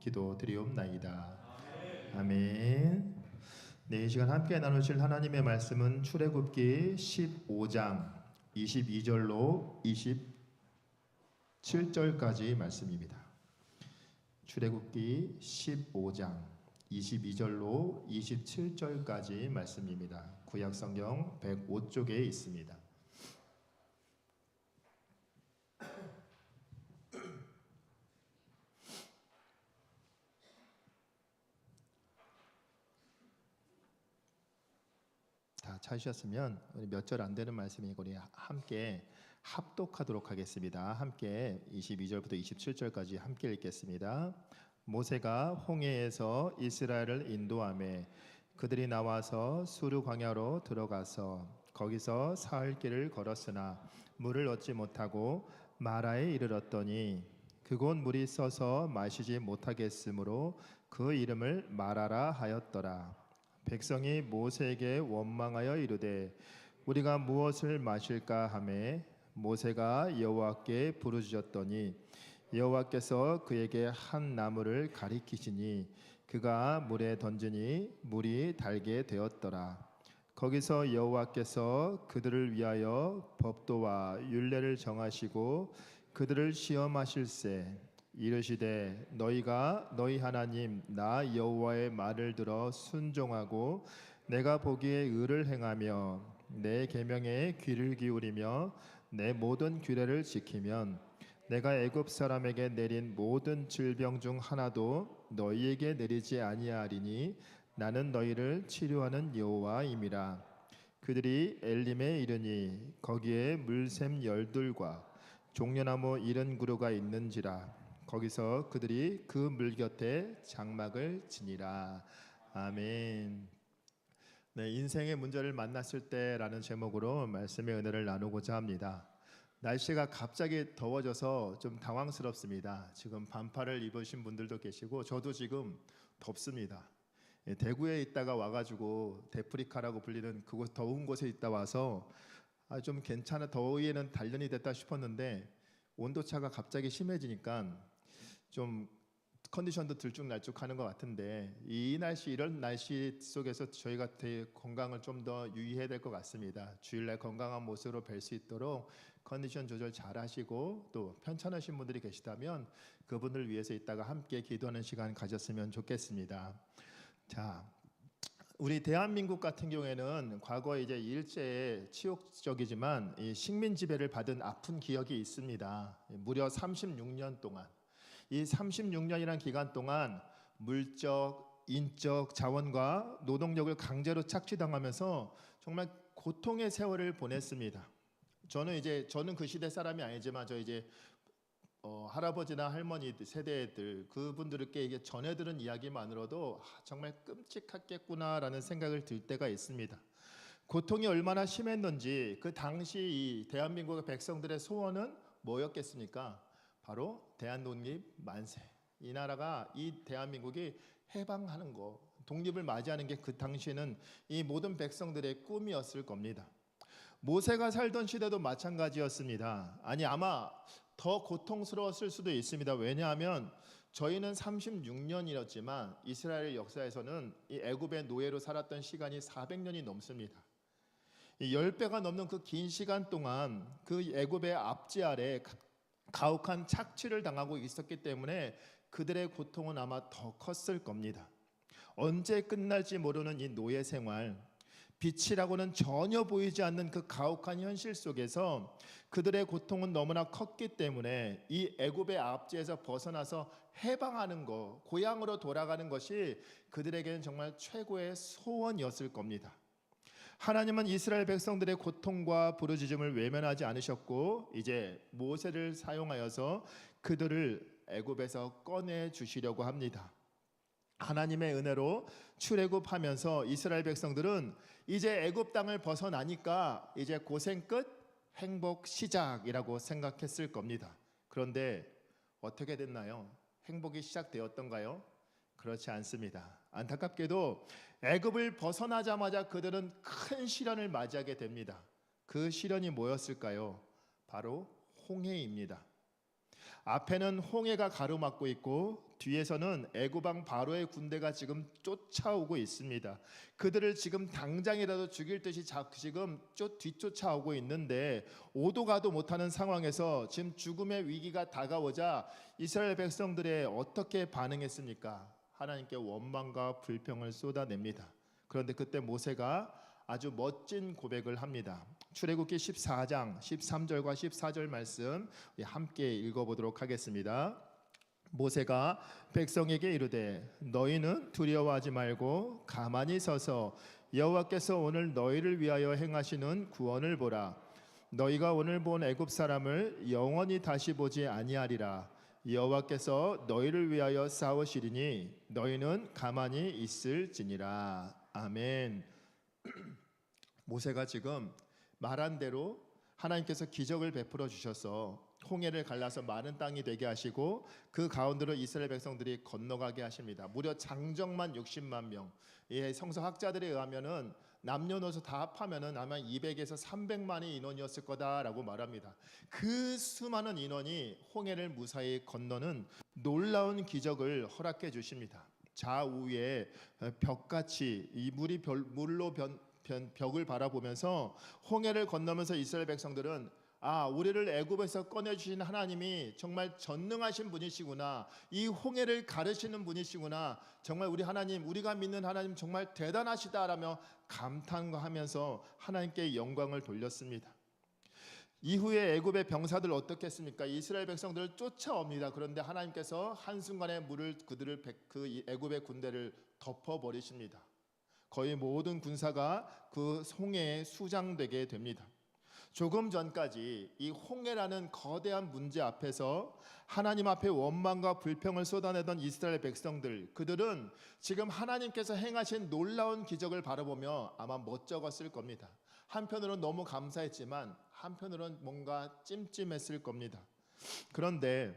기도드리옵나이다. 아멘. 네, 이 시간 함께 나누실 하나님의 말씀은 출애굽기 15장 22절로 27절까지 말씀입니다. 출애굽기 15장 22절로 27절까지 말씀입니다. 구약성경 105쪽에 있습니다. 다 찾으셨으면 몇 절 안 되는 말씀이고 우리 함께 합독하도록 하겠습니다. 함께 22절부터 27절까지 함께 읽겠습니다. 모세가 홍해에서 이스라엘을 인도하매 그들이 나와서 수르 광야로 들어가서 거기서 사흘 길을 걸었으나 물을 얻지 못하고 마라에 이르렀더니 그곳 물이 써서 마시지 못하겠으므로 그 이름을 마라라 하였더라. 백성이 모세에게 원망하여 이르되 우리가 무엇을 마실까 하매 모세가 여호와께 부르짖었더니 여호와께서 그에게 한 나무를 가리키시니 그가 물에 던지니 물이 달게 되었더라. 거기서 여호와께서 그들을 위하여 법도와 율례를 정하시고 그들을 시험하실세 이르시되 너희가 너희 하나님 나 여호와의 말을 들어 순종하고 내가 보기에 의를 행하며 내 계명에 귀를 기울이며 내 모든 규례를 지키면 내가 애굽 사람에게 내린 모든 질병 중 하나도 너희에게 내리지 아니하리니 나는 너희를 치료하는 여호와임이라. 그들이 엘림에 이르니 거기에 물샘 열둘과 종려나무 70그루가 있는지라. 거기서 그들이 그 물 곁에 장막을 지니라. 아멘. 네, 인생의 문제를 만났을 때라는 제목으로 말씀의 은혜를 나누고자 합니다. 날씨가 갑자기 더워져서 좀 당황스럽습니다. 지금 반팔을 입으신 분들도 계시고 저도 지금 덥습니다. 대구에 있다가 와가지고 데프리카라고 불리는 그곳 더운 곳에 있다 와서 좀 괜찮아 더위에는 단련이 됐다 싶었는데 온도차가 갑자기 심해지니까 좀 컨디션도 들쭉날쭉하는 것 같은데 이런 날씨 속에서 저희가 되게 건강을 좀 더 유의해야 될 것 같습니다. 주일날 건강한 모습으로 뵐 수 있도록 컨디션 조절 잘 하시고 또 편찮으신 분들이 계시다면 그분들 위해서 이따가 함께 기도하는 시간 가졌으면 좋겠습니다. 자, 우리 대한민국 같은 경우에는 과거에 이제 일제에 치욕적이지만 이 식민 지배를 받은 아픈 기억이 있습니다. 무려 36년 동안 이 36년이라는 기간 동안 물적, 인적 자원과 노동력을 강제로 착취당하면서 정말 고통의 세월을 보냈습니다. 저는 그 시대 사람이 아니지만 저 이제 할아버지나 할머니 세대들 그분들께 이게 전해 들은 이야기만으로도 정말 끔찍했겠구나라는 생각을 들 때가 있습니다. 고통이 얼마나 심했는지 그 당시 이 대한민국의 백성들의 소원은 뭐였겠습니까? 바로 대한독립 만세. 이 나라가 이 대한민국이 해방하는 거, 독립을 맞이하는 게 그 당시에는 이 모든 백성들의 꿈이었을 겁니다. 모세가 살던 시대도 마찬가지였습니다. 아니 아마 더 고통스러웠을 수도 있습니다. 왜냐하면 저희는 36년이었지만 이스라엘 역사에서는 이 애굽의 노예로 살았던 시간이 400년이 넘습니다. 이 10배가 넘는 그 긴 시간 동안 그 애굽의 압제 아래 가혹한 착취를 당하고 있었기 때문에 그들의 고통은 아마 더 컸을 겁니다. 언제 끝날지 모르는 이 노예 생활, 빛이라고는 전혀 보이지 않는 그 가혹한 현실 속에서 그들의 고통은 너무나 컸기 때문에 이 애굽의 압제에서 벗어나서 해방하는 것, 고향으로 돌아가는 것이 그들에게는 정말 최고의 소원이었을 겁니다. 하나님은 이스라엘 백성들의 고통과 부르짖음을 외면하지 않으셨고 이제 모세를 사용하여서 그들을 애굽에서 꺼내 주시려고 합니다. 하나님의 은혜로 출애굽하면서 이스라엘 백성들은 이제 애굽 땅을 벗어나니까 이제 고생 끝, 행복 시작이라고 생각했을 겁니다. 그런데 어떻게 됐나요? 행복이 시작되었던가요? 그렇지 않습니다. 안타깝게도 애굽을 벗어나자마자 그들은 큰 시련을 맞이하게 됩니다. 그 시련이 뭐였을까요? 바로 홍해입니다. 앞에는 홍해가 가로막고 있고 뒤에서는 애굽왕 바로의 군대가 지금 쫓아오고 있습니다. 그들을 지금 당장이라도 죽일 듯이 지금 뒤쫓아오고 있는데 오도 가도 못하는 상황에서 지금 죽음의 위기가 다가오자 이스라엘 백성들의 어떻게 반응했습니까? 하나님께 원망과 불평을 쏟아냅니다. 그런데 그때 모세가 아주 멋진 고백을 합니다. 출애굽기 14장 13절과 14절 말씀 함께 읽어보도록 하겠습니다. 모세가 백성에게 이르되 너희는 두려워하지 말고 가만히 서서 여호와께서 오늘 너희를 위하여 행하시는 구원을 보라. 너희가 오늘 본 애굽 사람을 영원히 다시 보지 아니하리라. 여호와께서 너희를 위하여 싸우시리니 너희는 가만히 있을지니라. 아멘. 모세가 지금 말한 대로 하나님께서 기적을 베풀어 주셔서 홍해를 갈라서 많은 땅이 되게 하시고 그 가운데로 이스라엘 백성들이 건너가게 하십니다. 무려 장정만 60만 명. 성서학자들에 의하면은 남녀노소 다 합하면은 아마 200에서 300만의 인원이었을 거다라고 말합니다. 그 수많은 인원이 홍해를 무사히 건너는 놀라운 기적을 허락해 주십니다. 좌우에 벽같이 이 물이 물로 벽을 바라보면서 홍해를 건너면서 이스라엘 백성들은 우리를 애굽에서 꺼내주신 하나님이 정말 전능하신 분이시구나. 이 홍해를 가르시는 분이시구나. 정말 우리 하나님, 우리가 믿는 하나님 정말 대단하시다라며 감탄하면서 하나님께 영광을 돌렸습니다. 이후에 애굽의 병사들 어떻게 했습니까? 이스라엘 백성들을 쫓아옵니다. 그런데 하나님께서 한순간에 그 애굽의 군대를 덮어버리십니다. 거의 모든 군사가 그 홍해에 수장되게 됩니다. 조금 전까지 이 홍해라는 거대한 문제 앞에서 하나님 앞에 원망과 불평을 쏟아내던 이스라엘 백성들, 그들은 지금 하나님께서 행하신 놀라운 기적을 바라보며 아마 멋쩍었을 겁니다. 한편으로는 너무 감사했지만 한편으로는 뭔가 찜찜했을 겁니다. 그런데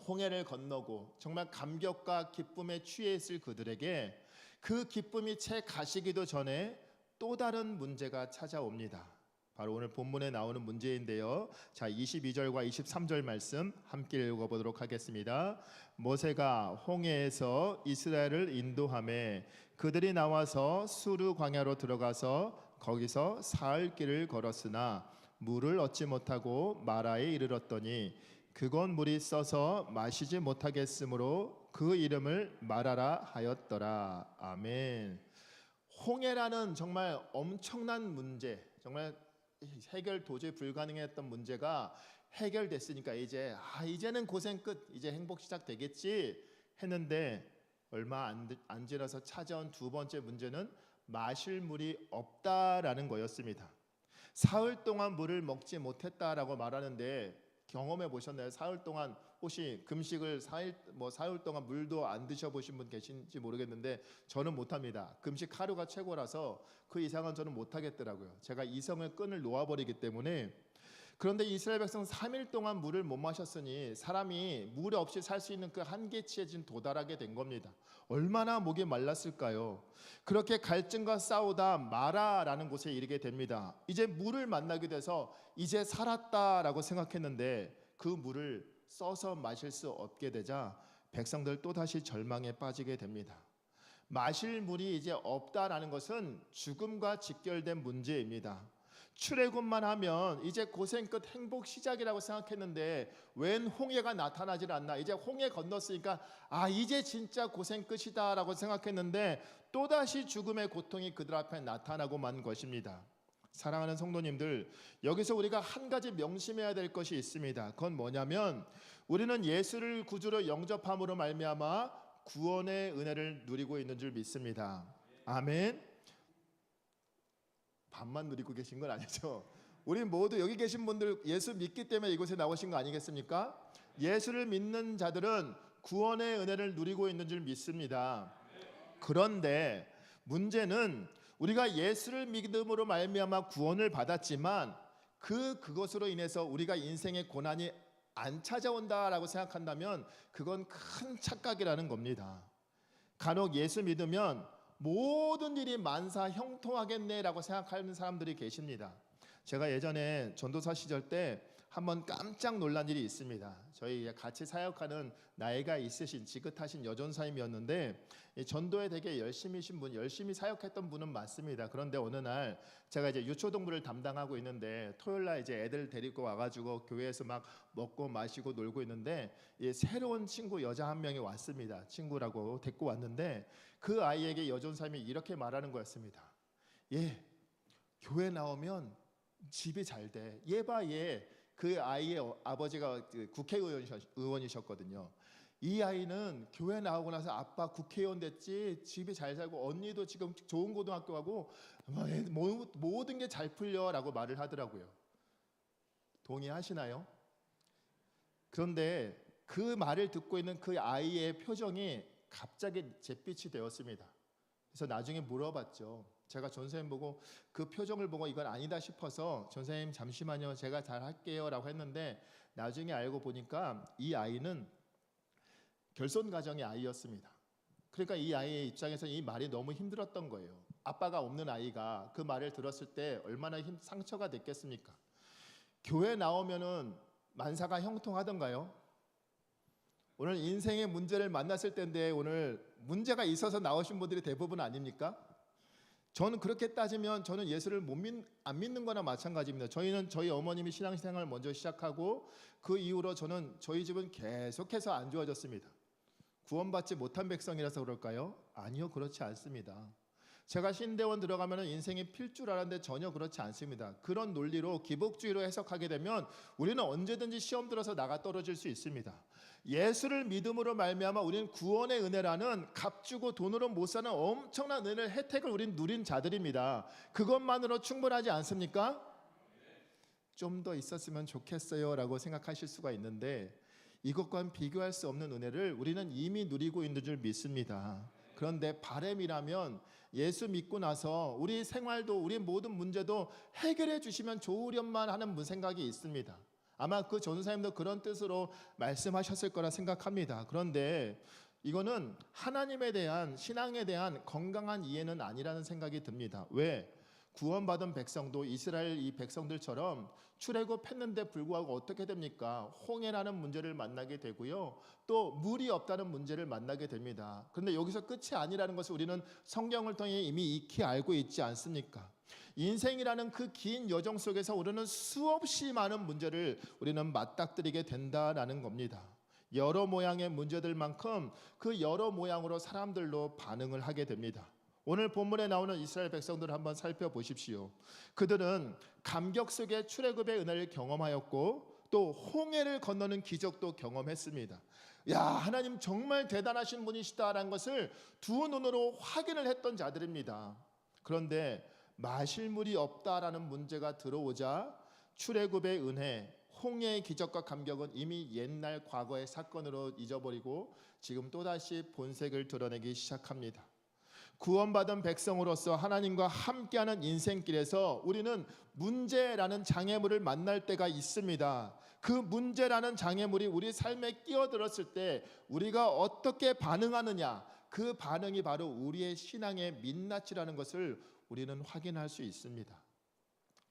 홍해를 건너고 정말 감격과 기쁨에 취해 있을 그들에게 그 기쁨이 채 가시기도 전에 또 다른 문제가 찾아옵니다. 바로 오늘 본문에 나오는 문제인데요. 자, 22절과 23절 말씀 함께 읽어보도록 하겠습니다. 모세가 홍해에서 이스라엘을 인도하매 그들이 나와서 수르 광야로 들어가서 거기서 사흘 길을 걸었으나 물을 얻지 못하고 마라에 이르렀더니 그곳 물이 써서 마시지 못하겠으므로 그 이름을 마라라 하였더라. 아멘. 홍해라는 정말 엄청난 문제, 정말 해결 도저히 불가능했던 문제가 해결됐으니까 이제는 고생 끝, 이제 행복 시작되겠지 했는데 얼마 안 지나서 찾아온 두 번째 문제는 마실 물이 없다라는 거였습니다. 사흘 동안 물을 먹지 못했다라고 말하는데 경험해 보셨나요? 사흘 동안 혹시 금식을 사흘 동안 물도 안 드셔보신 분 계신지 모르겠는데 저는 못합니다. 금식 하루가 최고라서 그 이상은 저는 못하겠더라고요. 제가 이성의 끈을 놓아버리기 때문에. 그런데 이스라엘 백성 3일 동안 물을 못 마셨으니 사람이 물 없이 살 수 있는 그 한계치에 지금 도달하게 된 겁니다. 얼마나 목이 말랐을까요? 그렇게 갈증과 싸우다 마라라는 곳에 이르게 됩니다. 이제 물을 만나게 돼서 이제 살았다라고 생각했는데 그 물을 써서 마실 수 없게 되자 백성들 또다시 절망에 빠지게 됩니다. 마실 물이 이제 없다라는 것은 죽음과 직결된 문제입니다. 출애굽만 하면 이제 고생 끝 행복 시작이라고 생각했는데 웬 홍해가 나타나질 않나. 이제 홍해 건넜으니까 이제 진짜 고생 끝이다라고 생각했는데 또다시 죽음의 고통이 그들 앞에 나타나고 만 것입니다. 사랑하는 성도님들, 여기서 우리가 한 가지 명심해야 될 것이 있습니다. 그건 뭐냐면 우리는 예수를 구주로 영접함으로 말미암아 구원의 은혜를 누리고 있는 줄 믿습니다. 아멘. 반만 누리고 계신 건 아니죠. 우리 모두 여기 계신 분들 예수 믿기 때문에 이곳에 나오신 거 아니겠습니까? 예수를 믿는 자들은 구원의 은혜를 누리고 있는 줄 믿습니다. 그런데 문제는 우리가 예수를 믿음으로 말미암아 구원을 받았지만 그것으로 인해서 우리가 인생의 고난이 안 찾아온다라고 생각한다면 그건 큰 착각이라는 겁니다. 간혹 예수 믿으면 모든 일이 만사 형통하겠네라고 생각하는 사람들이 계십니다. 제가 예전에 전도사 시절 때 한번 깜짝 놀란 일이 있습니다. 저희 같이 사역하는 나이가 있으신 지긋하신 여전사님이었는데 전도에 되게 열심히신 분, 열심히 사역했던 분은 맞습니다. 그런데 어느 날 제가 이제 유초동부를 담당하고 있는데 토요일 날 이제 애들 데리고 와가지고 교회에서 막 먹고 마시고 놀고 있는데 새로운 친구 여자 한 명이 왔습니다. 친구라고 데리고 왔는데 그 아이에게 여전사님이 이렇게 말하는 거였습니다. 교회 나오면 집이 잘 돼. 얘 그 아이의 아버지가 국회의원이셨거든요. 이 아이는 교회 나오고 나서 아빠 국회의원 됐지, 집이 잘 살고 언니도 지금 좋은 고등학교 가고 모든 게 잘 풀려라고 말을 하더라고요. 동의하시나요? 그런데 그 말을 듣고 있는 그 아이의 표정이 갑자기 잿빛이 되었습니다. 그래서 나중에 물어봤죠. 제가 전사님 보고 그 표정을 보고 이건 아니다 싶어서 전사님 잠시만요, 제가 잘 할게요 라고 했는데 나중에 알고 보니까 이 아이는 결손 가정의 아이였습니다. 그러니까 이 아이의 입장에서 이 말이 너무 힘들었던 거예요. 아빠가 없는 아이가 그 말을 들었을 때 얼마나 상처가 됐겠습니까? 교회 나오면은 만사가 형통하던가요? 오늘 인생의 문제를 만났을 때인데 오늘 문제가 있어서 나오신 분들이 대부분 아닙니까? 저는 그렇게 따지면 저는 예수를 안 믿는 거나 마찬가지입니다. 저희 어머님이 신앙생활을 먼저 시작하고 그 이후로 저희 집은 계속해서 안 좋아졌습니다. 구원받지 못한 백성이라서 그럴까요? 아니요, 그렇지 않습니다. 제가 신대원 들어가면 인생이 필 줄 알았는데 전혀 그렇지 않습니다. 그런 논리로 기복주의로 해석하게 되면 우리는 언제든지 시험 들어서 나가 떨어질 수 있습니다. 예수를 믿음으로 말미암아 우리는 구원의 은혜라는 값주고 돈으로 못 사는 엄청난 은혜를 혜택을 우린 누린 자들입니다. 그것만으로 충분하지 않습니까? 좀 더 있었으면 좋겠어요 라고 생각하실 수가 있는데 이것과는 비교할 수 없는 은혜를 우리는 이미 누리고 있는 줄 믿습니다. 그런데 바람이라면 예수 믿고 나서 우리 생활도 우리 모든 문제도 해결해 주시면 좋으련만 하는 생각이 있습니다. 아마 그 전사님도 그런 뜻으로 말씀하셨을 거라 생각합니다. 그런데 이거는 하나님에 대한 신앙에 대한 건강한 이해는 아니라는 생각이 듭니다. 왜? 구원받은 백성도 이스라엘 이 백성들처럼 출애굽했는데 불구하고 어떻게 됩니까? 홍해라는 문제를 만나게 되고요. 또 물이 없다는 문제를 만나게 됩니다. 그런데 여기서 끝이 아니라는 것을 우리는 성경을 통해 이미 익히 알고 있지 않습니까? 인생이라는 그 긴 여정 속에서 우리는 수없이 많은 문제를 우리는 맞닥뜨리게 된다라는 겁니다. 여러 모양의 문제들만큼 그 여러 모양으로 사람들로 반응을 하게 됩니다. 오늘 본문에 나오는 이스라엘 백성들을 한번 살펴보십시오. 그들은 감격 속에 출애굽의 은혜를 경험하였고 또 홍해를 건너는 기적도 경험했습니다. 야, 하나님 정말 대단하신 분이시다라는 것을 두 눈으로 확인을 했던 자들입니다. 그런데 마실 물이 없다라는 문제가 들어오자 출애굽의 은혜, 홍해의 기적과 감격은 이미 옛날 과거의 사건으로 잊어버리고 지금 또다시 본색을 드러내기 시작합니다. 구원받은 백성으로서 하나님과 함께하는 인생길에서 우리는 문제라는 장애물을 만날 때가 있습니다. 그 문제라는 장애물이 우리 삶에 끼어들었을 때 우리가 어떻게 반응하느냐, 그 반응이 바로 우리의 신앙의 민낯이라는 것을 우리는 확인할 수 있습니다.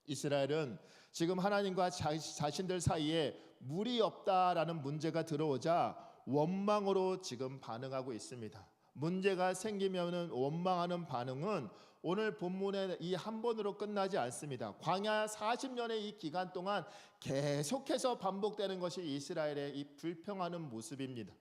이스라엘은 지금 하나님과 자신들 사이에 물이 없다라는 문제가 들어오자 원망으로 지금 반응하고 있습니다. 문제가 생기면 원망하는 반응은 오늘 본문의 이 한 번으로 끝나지 않습니다. 광야 40년의 이 기간 동안 계속해서 반복되는 것이 이스라엘의 이 불평하는 모습입니다.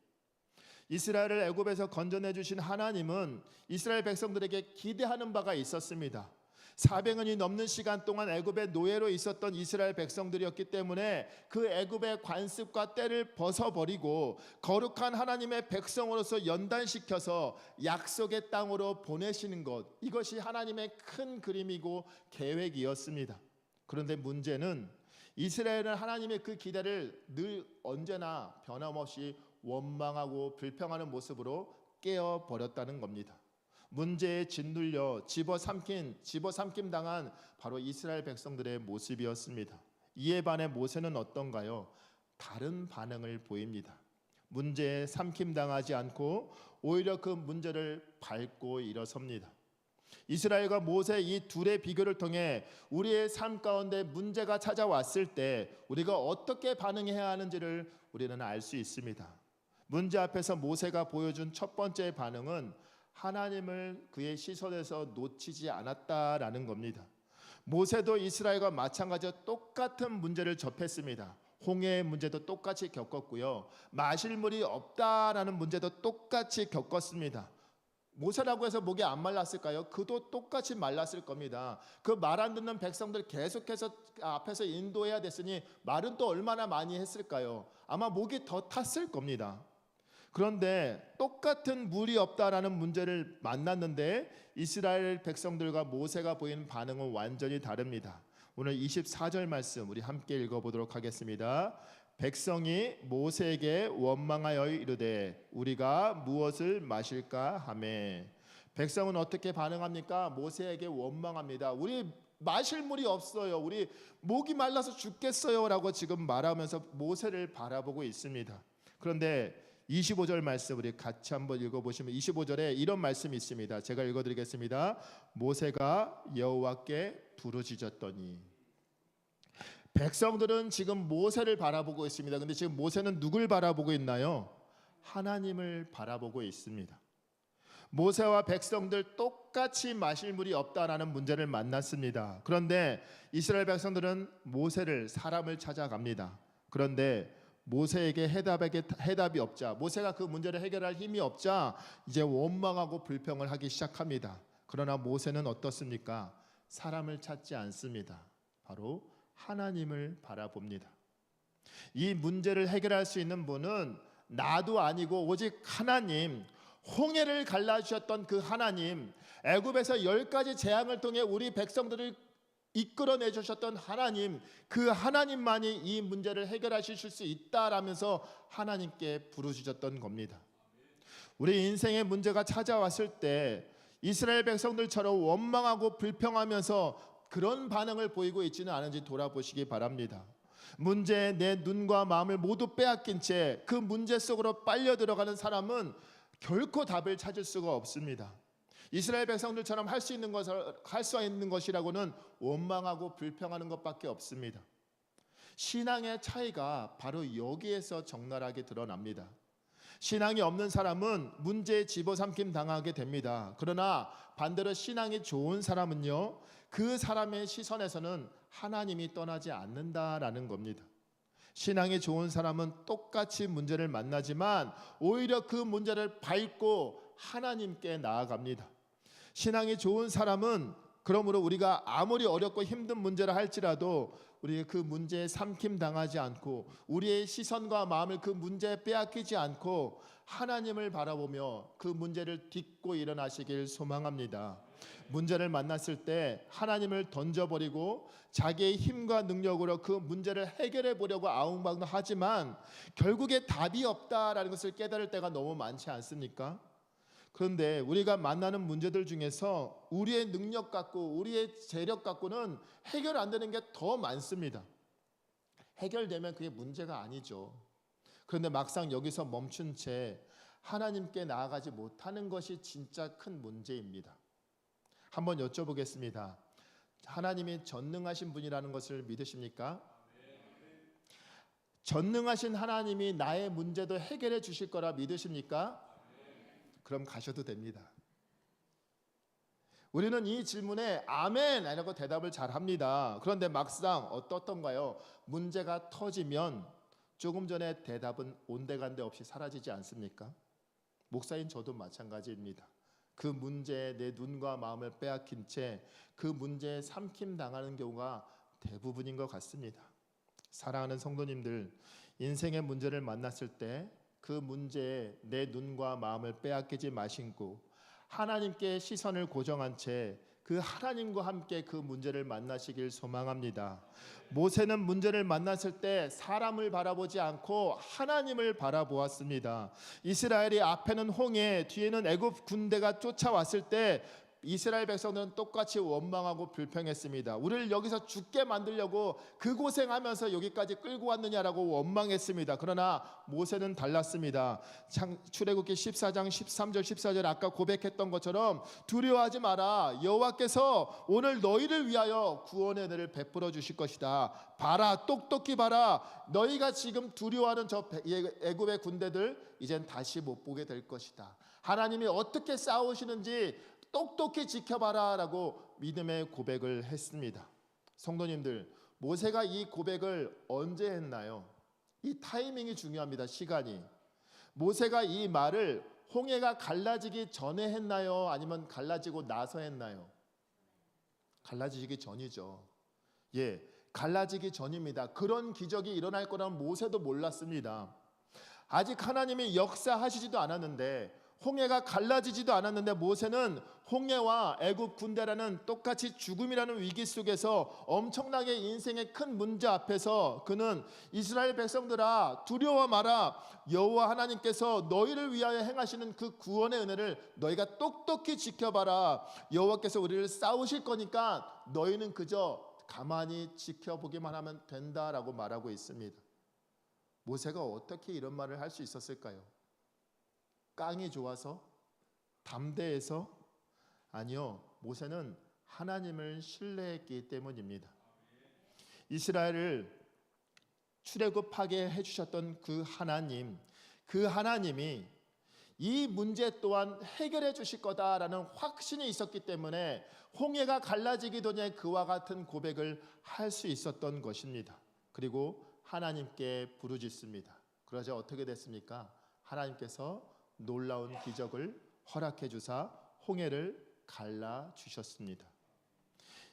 이스라엘을 애굽에서 건져내 주신 하나님은 이스라엘 백성들에게 기대하는 바가 있었습니다. 400년이 넘는 시간 동안 애굽의 노예로 있었던 이스라엘 백성들이었기 때문에 그 애굽의 관습과 때를 벗어버리고 거룩한 하나님의 백성으로서 연단시켜서 약속의 땅으로 보내시는 것, 이것이 하나님의 큰 그림이고 계획이었습니다. 그런데 문제는 이스라엘은 하나님의 그 기대를 늘 언제나 변함없이 원망하고 불평하는 모습으로 깨어버렸다는 겁니다. 문제에 짓눌려 집어삼킴 당한 바로 이스라엘 백성들의 모습이었습니다. 이에 반해 모세는 어떤가요? 다른 반응을 보입니다. 문제에 삼킴당하지 않고 오히려 그 문제를 밟고 일어섭니다. 이스라엘과 모세 이 둘의 비교를 통해 우리의 삶 가운데 문제가 찾아왔을 때 우리가 어떻게 반응해야 하는지를 우리는 알 수 있습니다. 문제 앞에서 모세가 보여준 첫 번째 반응은 하나님을 그의 시선에서 놓치지 않았다라는 겁니다. 모세도 이스라엘과 마찬가지로 똑같은 문제를 접했습니다. 홍해의 문제도 똑같이 겪었고요. 마실 물이 없다라는 문제도 똑같이 겪었습니다. 모세라고 해서 목이 안 말랐을까요? 그도 똑같이 말랐을 겁니다. 그 말 안 듣는 백성들 계속해서 앞에서 인도해야 됐으니 말은 또 얼마나 많이 했을까요? 아마 목이 더 탔을 겁니다. 그런데 똑같은 물이 없다라는 문제를 만났는데 이스라엘 백성들과 모세가 보이는 반응은 완전히 다릅니다. 오늘 24절 말씀 우리 함께 읽어보도록 하겠습니다. 백성이 모세에게 원망하여 이르되 우리가 무엇을 마실까 하매. 백성은 어떻게 반응합니까? 모세에게 원망합니다. 우리 마실 물이 없어요. 우리 목이 말라서 죽겠어요 라고 지금 말하면서 모세를 바라보고 있습니다. 그런데 25절 말씀 우리 같이 한번 읽어보시면 25절에 이런 말씀이 있습니다. 제가 읽어드리겠습니다. 모세가 여호와께 부르짖었더니. 백성들은 지금 모세를 바라보고 있습니다. 그런데 지금 모세는 누굴 바라보고 있나요? 하나님을 바라보고 있습니다. 모세와 백성들 똑같이 마실 물이 없다라는 문제를 만났습니다. 그런데 이스라엘 백성들은 모세를 사람을 찾아갑니다. 그런데 모세에게 해답이 없자, 모세가 그 문제를 해결할 힘이 없자 이제 원망하고 불평을 하기 시작합니다. 그러나 모세는 어떻습니까? 사람을 찾지 않습니다. 바로 하나님을 바라봅니다. 이 문제를 해결할 수 있는 분은 나도 아니고 오직 하나님, 홍해를 갈라주셨던 그 하나님, 애굽에서 10가지 재앙을 통해 우리 백성들을 이끌어내 주셨던 하나님, 그 하나님만이 이 문제를 해결하실 수 있다라면서 하나님께 부르짖었던 겁니다. 우리 인생의 문제가 찾아왔을 때 이스라엘 백성들처럼 원망하고 불평하면서 그런 반응을 보이고 있지는 않은지 돌아보시기 바랍니다. 문제에 내 눈과 마음을 모두 빼앗긴 채 그 문제 속으로 빨려 들어가는 사람은 결코 답을 찾을 수가 없습니다. 이스라엘 백성들처럼 할 수 있는 것이라고는 원망하고 불평하는 것밖에 없습니다. 신앙의 차이가 바로 여기에서 적나라하게 드러납니다. 신앙이 없는 사람은 문제에 집어삼킴 당하게 됩니다. 그러나 반대로 신앙이 좋은 사람은요, 그 사람의 시선에서는 하나님이 떠나지 않는다라는 겁니다. 신앙이 좋은 사람은 똑같이 문제를 만나지만 오히려 그 문제를 밟고 하나님께 나아갑니다. 신앙이 좋은 사람은 그러므로 우리가 아무리 어렵고 힘든 문제를 할지라도 우리가 그 문제에 삼킴 당하지 않고 우리의 시선과 마음을 그 문제에 빼앗기지 않고 하나님을 바라보며 그 문제를 딛고 일어나시길 소망합니다. 문제를 만났을 때 하나님을 던져버리고 자기의 힘과 능력으로 그 문제를 해결해 보려고 아웅박웅하지만 결국에 답이 없다라는 것을 깨달을 때가 너무 많지 않습니까? 그런데 우리가 만나는 문제들 중에서 우리의 능력 갖고 우리의 재력 갖고는 해결 안 되는 게 더 많습니다. 해결되면 그게 문제가 아니죠. 그런데 막상 여기서 멈춘 채 하나님께 나아가지 못하는 것이 진짜 큰 문제입니다. 한번 여쭤보겠습니다. 하나님이 전능하신 분이라는 것을 믿으십니까? 전능하신 하나님이 나의 문제도 해결해 주실 거라 믿으십니까? 그럼 가셔도 됩니다. 우리는 이 질문에 아멘 라고 대답을 잘 합니다. 그런데 막상 어떻던가요? 문제가 터지면 조금 전에 대답은 온데간데 없이 사라지지 않습니까? 목사인 저도 마찬가지입니다. 그 문제에 내 눈과 마음을 빼앗긴 채 그 문제에 삼킴 당하는 경우가 대부분인 것 같습니다. 사랑하는 성도님들, 인생의 문제를 만났을 때 그 문제에 내 눈과 마음을 빼앗기지 마시고 하나님께 시선을 고정한 채 그 하나님과 함께 그 문제를 만나시길 소망합니다. 모세는 문제를 만났을 때 사람을 바라보지 않고 하나님을 바라보았습니다. 이스라엘이 앞에는 홍해, 뒤에는 애굽 군대가 쫓아왔을 때 이스라엘 백성들은 똑같이 원망하고 불평했습니다. 우리를 여기서 죽게 만들려고 그 고생하면서 여기까지 끌고 왔느냐라고 원망했습니다. 그러나 모세는 달랐습니다. 출애굽기 14장 13절 14절 아까 고백했던 것처럼 두려워하지 마라. 여호와께서 오늘 너희를 위하여 구원의 은혜를 베풀어 주실 것이다. 봐라, 똑똑히 봐라. 너희가 지금 두려워하는 저 애굽의 군대들 이젠 다시 못 보게 될 것이다. 하나님이 어떻게 싸우시는지 똑똑히 지켜봐라 라고 믿음의 고백을 했습니다. 성도님들, 모세가 이 고백을 언제 했나요? 이 타이밍이 중요합니다. 시간이. 모세가 이 말을 홍해가 갈라지기 전에 했나요? 아니면 갈라지고 나서 했나요? 갈라지기 전이죠. 갈라지기 전입니다. 그런 기적이 일어날 거라는 모세도 몰랐습니다. 아직 하나님이 역사하시지도 않았는데, 홍해가 갈라지지도 않았는데 모세는 홍해와 애굽 군대라는 똑같이 죽음이라는 위기 속에서 엄청나게 인생의 큰 문제 앞에서 그는 이스라엘 백성들아 두려워 마라. 여호와 하나님께서 너희를 위하여 행하시는 그 구원의 은혜를 너희가 똑똑히 지켜봐라. 여호와께서 우리를 싸우실 거니까 너희는 그저 가만히 지켜보기만 하면 된다라고 말하고 있습니다. 모세가 어떻게 이런 말을 할 수 있었을까요? 깡이 좋아서? 담대해서? 아니요, 모세는 하나님을 신뢰했기 때문입니다. 이스라엘을 출애굽하게 해주셨던 그 하나님이 이 문제 또한 해결해 주실 거다라는 확신이 있었기 때문에 홍해가 갈라지기 전에 그와 같은 고백을 할 수 있었던 것입니다. 그리고 하나님께 부르짖습니다. 그러자 어떻게 됐습니까? 하나님께서 놀라운 기적을 허락해 주사 홍해를 갈라 주셨습니다.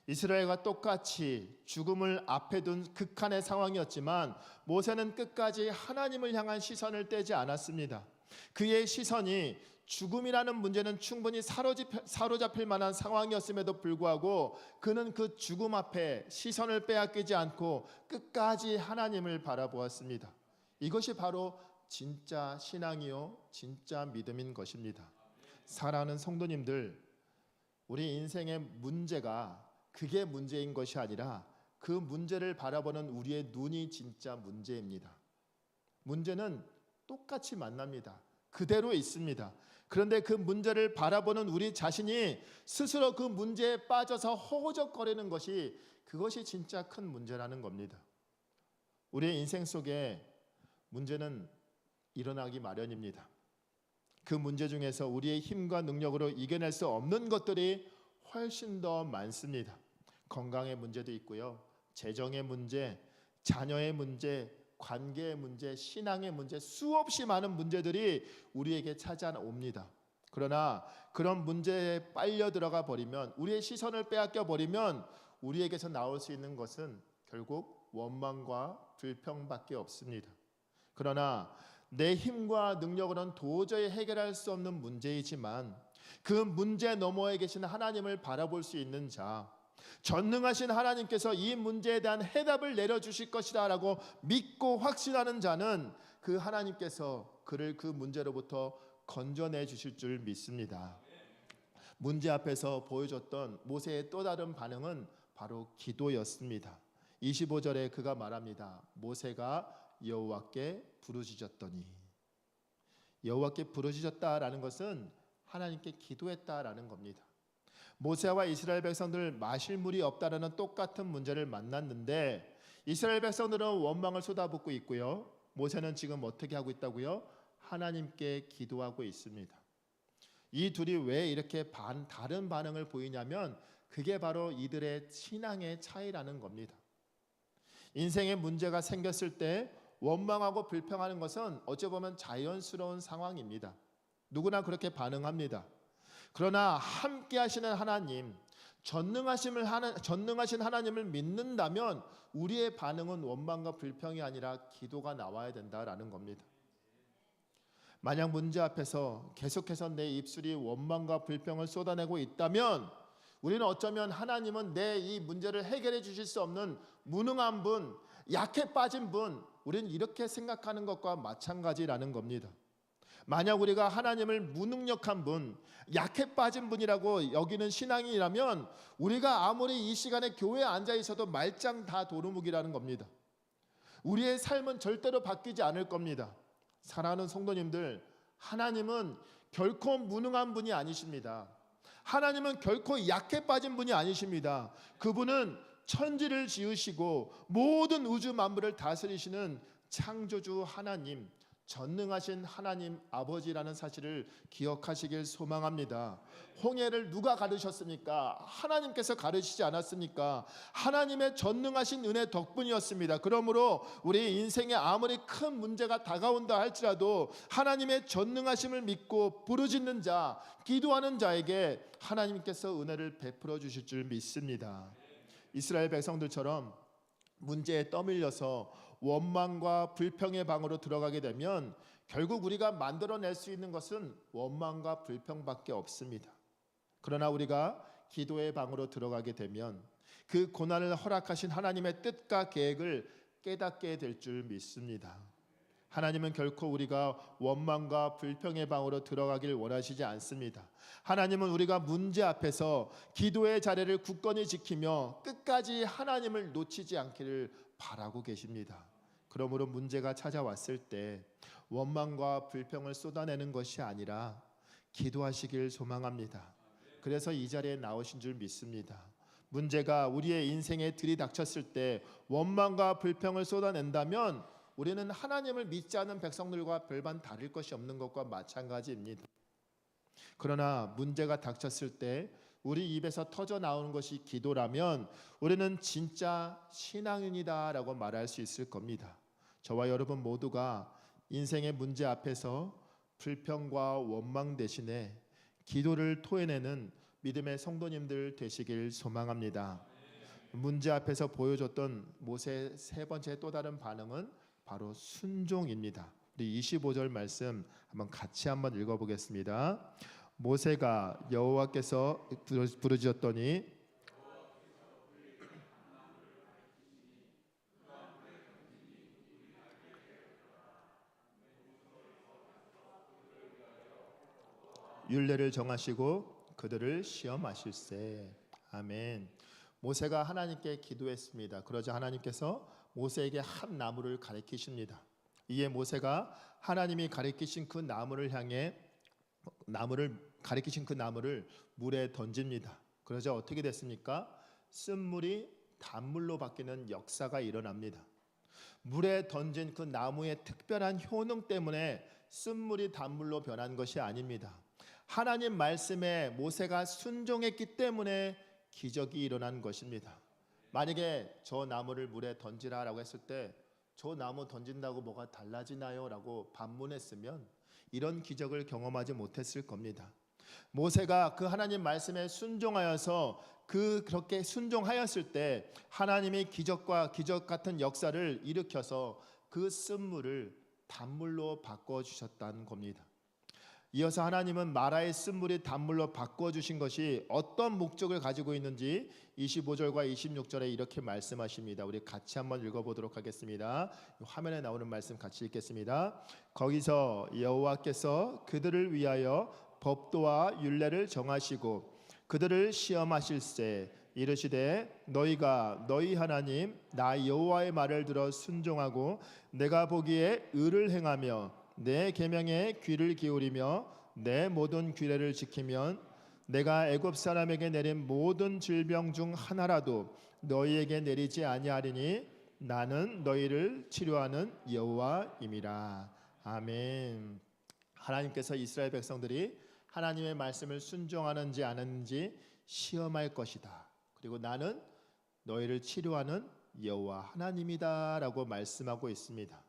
이스라엘과 똑같이 죽음을 앞에 둔 극한의 상황이었지만 모세는 끝까지 하나님을 향한 시선을 떼지 않았습니다. 그의 시선이 죽음이라는 문제는 충분히 사로잡힐 만한 상황이었음에도 불구하고 그는 그 죽음 앞에 시선을 빼앗기지 않고 끝까지 하나님을 바라보았습니다. 이것이 바로 진짜 신앙이요 진짜 믿음인 것입니다. 사랑하는 성도님들, 우리 인생의 문제가 그게 문제인 것이 아니라 그 문제를 바라보는 우리의 눈이 진짜 문제입니다. 문제는 똑같이 만납니다. 그대로 있습니다. 그런데 그 문제를 바라보는 우리 자신이 스스로 그 문제에 빠져서 허우적거리는 것이 그것이 진짜 큰 문제라는 겁니다. 우리의 인생 속에 문제는 일어나기 마련입니다. 그 문제 중에서 우리의 힘과 능력으로 이겨낼 수 없는 것들이 훨씬 더 많습니다. 건강의 문제도 있고요. 재정의 문제, 자녀의 문제, 관계의 문제, 신앙의 문제, 수없이 많은 문제들이 우리에게 찾아옵니다. 그러나 그런 문제에 빨려 들어가 버리면, 우리의 시선을 빼앗겨 버리면 우리에게서 나올 수 있는 것은 결국 원망과 불평밖에 없습니다. 그러나 내 힘과 능력으로는 도저히 해결할 수 없는 문제이지만 그 문제 너머에 계신 하나님을 바라볼 수 있는 자, 전능하신 하나님께서 이 문제에 대한 해답을 내려주실 것이다 라고 믿고 확신하는 자는 그 하나님께서 그를 그 문제로부터 건져내 주실 줄 믿습니다. 문제 앞에서 보여줬던 모세의 또 다른 반응은 바로 기도였습니다. 25절에 그가 말합니다. 모세가 여호와께 부르짖었더니, 여호와께 부르짖었다라는 것은 하나님께 기도했다라는 겁니다. 모세와 이스라엘 백성들 마실 물이 없다라는 똑같은 문제를 만났는데 이스라엘 백성들은 원망을 쏟아붓고 있고요. 모세는 지금 어떻게 하고 있다고요? 하나님께 기도하고 있습니다. 이 둘이 왜 이렇게 다른 반응을 보이냐면 그게 바로 이들의 신앙의 차이라는 겁니다. 인생에 문제가 생겼을 때 원망하고 불평하는 것은 어찌 보면 자연스러운 상황입니다. 누구나 그렇게 반응합니다. 그러나 함께 하시는 하나님, 전능하신 하나님을 믿는다면 우리의 반응은 원망과 불평이 아니라 기도가 나와야 된다라는 겁니다. 만약 문제 앞에서 계속해서 내 입술이 원망과 불평을 쏟아내고 있다면 우리는 어쩌면 하나님은 내 이 문제를 해결해 주실 수 없는 무능한 분, 약해 빠진 분, 우리는 이렇게 생각하는 것과 마찬가지라는 겁니다. 만약 우리가 하나님을 무능력한 분, 약해 빠진 분이라고 여기는 신앙이라면 우리가 아무리 이 시간에 교회에 앉아 있어도 말짱 다 도루묵이라는 겁니다. 우리의 삶은 절대로 바뀌지 않을 겁니다. 사랑하는 성도님들, 하나님은 결코 무능한 분이 아니십니다. 하나님은 결코 약해 빠진 분이 아니십니다. 그분은 천지를 지으시고 모든 우주 만물을 다스리시는 창조주 하나님, 전능하신 하나님 아버지라는 사실을 기억하시길 소망합니다. 홍해를 누가 가르셨습니까? 하나님께서 가르치지 않았습니까? 하나님의 전능하신 은혜 덕분이었습니다. 그러므로 우리 인생에 아무리 큰 문제가 다가온다 할지라도 하나님의 전능하심을 믿고 부르짖는 자, 기도하는 자에게 하나님께서 은혜를 베풀어 주실 줄 믿습니다. 이스라엘 백성들처럼 문제에 떠밀려서 원망과 불평의 방으로 들어가게 되면 결국 우리가 만들어낼 수 있는 것은 원망과 불평밖에 없습니다. 그러나 우리가 기도의 방으로 들어가게 되면 그 고난을 허락하신 하나님의 뜻과 계획을 깨닫게 될 줄 믿습니다. 하나님은 결코 우리가 원망과 불평의 방으로 들어가길 원하시지 않습니다. 하나님은 우리가 문제 앞에서 기도의 자리를 굳건히 지키며 끝까지 하나님을 놓치지 않기를 바라고 계십니다. 그러므로 문제가 찾아왔을 때 원망과 불평을 쏟아내는 것이 아니라 기도하시길 소망합니다. 그래서 이 자리에 나오신 줄 믿습니다. 문제가 우리의 인생에 들이닥쳤을 때 원망과 불평을 쏟아낸다면 우리는 하나님을 믿지 않는 백성들과 별반 다를 것이 없는 것과 마찬가지입니다. 그러나 문제가 닥쳤을 때 우리 입에서 터져 나오는 것이 기도라면 우리는 진짜 신앙인이다라고 말할 수 있을 겁니다. 저와 여러분 모두가 인생의 문제 앞에서 불평과 원망 대신에 기도를 토해내는 믿음의 성도님들 되시길 소망합니다. 문제 앞에서 보여줬던 모세의 세 번째 또 다른 반응은 바로 순종입니다. 우리 25절 말씀 같이 한번 읽어보겠습니다. 모세가 여호와께서 부르짖었더니 율례를 정하시고 그들을 시험하실세. 아멘. 모세가 하나님께 기도했습니다. 그러자 하나님께서 모세에게 한 나무를 가리키십니다. 이에 모세가 하나님이 가리키신 그 나무를 향해 가리키신 그 나무를 물에 던집니다. 그러자 어떻게 됐습니까? 쓴물이 단물로 바뀌는 역사가 일어납니다. 물에 던진 그 나무의 특별한 효능 때문에 쓴물이 단물로 변한 것이 아닙니다. 하나님 말씀에 모세가 순종했기 때문에 기적이 일어난 것입니다. 만약에 저 나무를 물에 던지라라고 했을 때 저 나무 던진다고 뭐가 달라지나요? 라고 반문했으면 이런 기적을 경험하지 못했을 겁니다. 모세가 그 하나님 말씀에 순종하여서 그렇게 순종하였을 때 하나님이 기적과 기적 같은 역사를 일으켜서 그 쓴물을 단물로 바꿔주셨다는 겁니다. 이어서 하나님은 마라의 쓴물이 단물로 바꿔주신 것이 어떤 목적을 가지고 있는지 25절과 26절에 이렇게 말씀하십니다. 우리 같이 한번 읽어보도록 하겠습니다. 화면에 나오는 말씀 같이 읽겠습니다. 거기서 여호와께서 그들을 위하여 법도와 율례를 정하시고 그들을 시험하실세. 이르시되 너희가 너희 하나님 나 여호와의 말을 들어 순종하고 내가 보기에 의를 행하며 내 계명에 귀를 기울이며 내 모든 규례를 지키면 내가 애굽 사람에게 내린 모든 질병 중 하나라도 너희에게 내리지 아니하리니 나는 너희를 치료하는 여호와임이라. 아멘. 하나님께서 이스라엘 백성들이 하나님의 말씀을 순종하는지 안 하는지 시험할 것이다. 그리고 나는 너희를 치료하는 여호와 하나님이다라고 말씀하고 있습니다.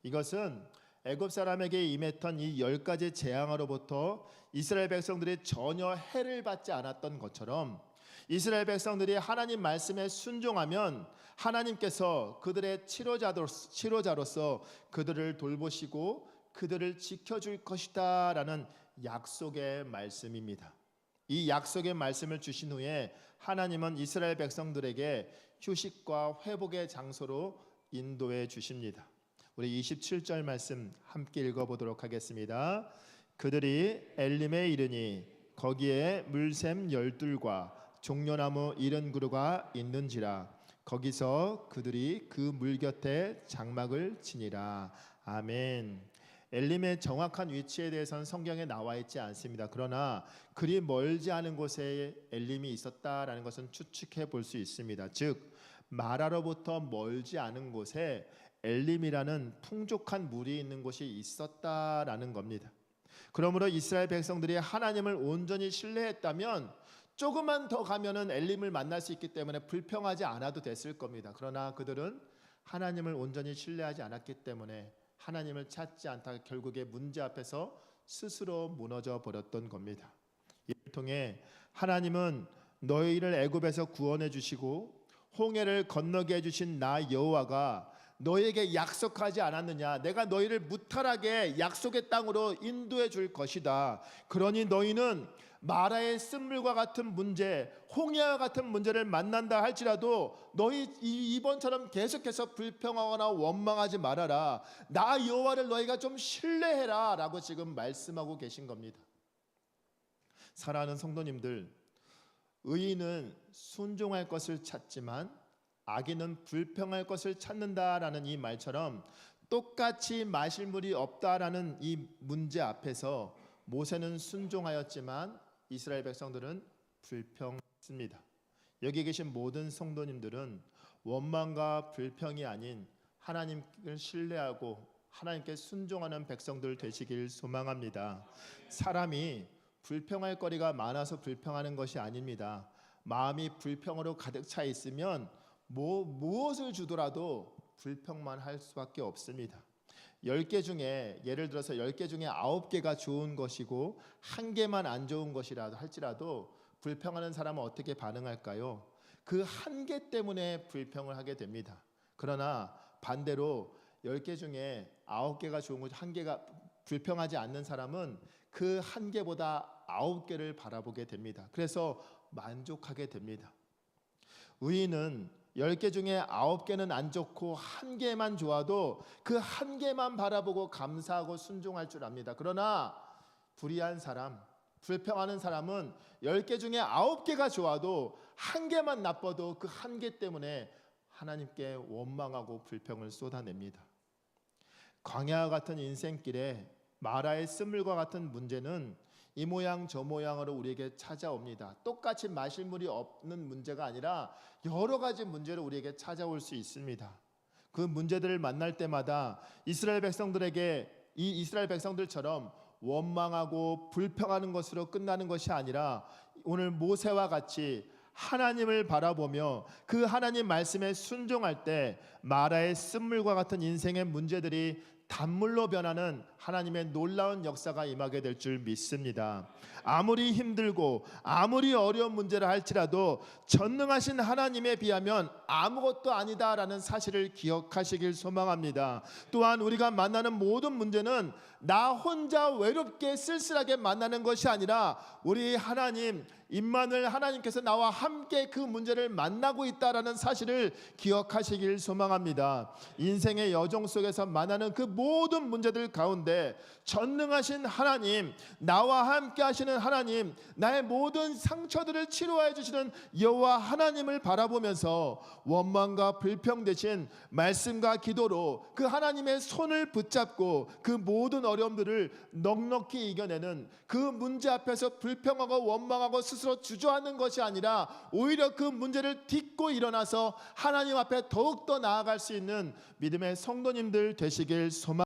이것은 애굽 사람에게 임했던 이 10가지 재앙으로부터 이스라엘 백성들이 전혀 해를 받지 않았던 것처럼 이스라엘 백성들이 하나님 말씀에 순종하면 하나님께서 그들의 치료자로서 그들을 돌보시고 그들을 지켜줄 것이다 라는 약속의 말씀입니다. 이 약속의 말씀을 주신 후에 하나님은 이스라엘 백성들에게 휴식과 회복의 장소로 인도해 주십니다. 우리 27절 말씀 함께 읽어보도록 하겠습니다. 그들이 엘림에 이르니 거기에 물샘 12과 종려나무 70그루가 있는지라 거기서 그들이 그 물 곁에 장막을 치니라. 아멘. 엘림의 정확한 위치에 대해서는 성경에 나와 있지 않습니다. 그러나 그리 멀지 않은 곳에 엘림이 있었다라는 것은 추측해 볼 수 있습니다. 즉 마라로부터 멀지 않은 곳에 엘림이라는 풍족한 물이 있는 곳이 있었다라는 겁니다. 그러므로 이스라엘 백성들이 하나님을 온전히 신뢰했다면 조금만 더 가면은 엘림을 만날 수 있기 때문에 불평하지 않아도 됐을 겁니다. 그러나 그들은 하나님을 온전히 신뢰하지 않았기 때문에 하나님을 찾지 않다가 결국에 문제 앞에서 스스로 무너져 버렸던 겁니다. 이를 통해 하나님은 너희를 애굽에서 구원해 주시고 홍해를 건너게 해 주신 나 여호와가 너에게 약속하지 않았느냐? 내가 너희를 무탈하게 약속의 땅으로 인도해 줄 것이다. 그러니 너희는 마라의 쓴물과 같은 문제, 홍해와 같은 문제를 만난다 할지라도 너희 이번처럼 계속해서 불평하거나 원망하지 말아라. 나 여호와를 너희가 좀 신뢰해라 라고 지금 말씀하고 계신 겁니다. 사랑하는 성도님들, 의인은 순종할 것을 찾지만 악인은 불평할 것을 찾는다라는 이 말처럼 똑같이 마실 물이 없다라는 이 문제 앞에서 모세는 순종하였지만 이스라엘 백성들은 불평했습니다. 여기 계신 모든 성도님들은 원망과 불평이 아닌 하나님을 신뢰하고 하나님께 순종하는 백성들 되시길 소망합니다. 사람이 불평할 거리가 많아서 불평하는 것이 아닙니다. 마음이 불평으로 가득 차 있으면 무엇을 주더라도 불평만 할 수밖에 없습니다. 10개 중에 예를 들어서 10개 중에 9개가 좋은 것이고 1개만 안 좋은 것이라도 할지라도 불평하는 사람은 어떻게 반응할까요? 그 1개 때문에 불평을 하게 됩니다. 그러나 반대로 10개 중에 9개가 좋은 것 1개가 불평하지 않는 사람은 그 1개보다 9개를 바라보게 됩니다. 그래서 만족하게 됩니다. 의인은 10개 중에 9개는 안 좋고 1개만 좋아도 그 1개만 바라보고 감사하고 순종할 줄 압니다. 그러나 불의한 사람, 불평하는 사람은 10개 중에 9개가 좋아도 1개만 나빠도 그 1개 때문에 하나님께 원망하고 불평을 쏟아냅니다. 광야와 같은 인생길에 마라의 쓴물과 같은 문제는 이 모양 저 모양으로 우리에게 찾아옵니다. 똑같이 마실 물이 없는 문제가 아니라 여러 가지 문제로 우리에게 찾아올 수 있습니다. 그 문제들을 만날 때마다 이스라엘 백성들처럼 원망하고 불평하는 것으로 끝나는 것이 아니라 오늘 모세와 같이 하나님을 바라보며 그 하나님 말씀에 순종할 때 마라의 쓴물과 같은 인생의 문제들이 단물로 변하는 하나님의 놀라운 역사가 임하게 될 줄 믿습니다. 아무리 힘들고 아무리 어려운 문제를 할지라도 전능하신 하나님에 비하면 아무것도 아니다라는 사실을 기억하시길 소망합니다. 또한 우리가 만나는 모든 문제는 나 혼자 외롭게 쓸쓸하게 만나는 것이 아니라 우리 하나님 임마누엘 하나님께서 나와 함께 그 문제를 만나고 있다라는 사실을 기억하시길 소망합니다. 인생의 여정 속에서 만나는 그 모든 문제들 가운데 전능하신 하나님, 나와 함께 하시는 하나님, 나의 모든 상처들을 치료해 주시는 여호와 하나님을 바라보면서 원망과 불평 대신 말씀과 기도로 그 하나님의 손을 붙잡고 그 모든 어려움들을 넉넉히 이겨내는 그 문제 앞에서 불평하고 원망하고 스스로 주저하는 것이 아니라 오히려 그 문제를 딛고 일어나서 하나님 앞에 더욱더 나아갈 수 있는 믿음의 성도님들 되시길 소망합니다.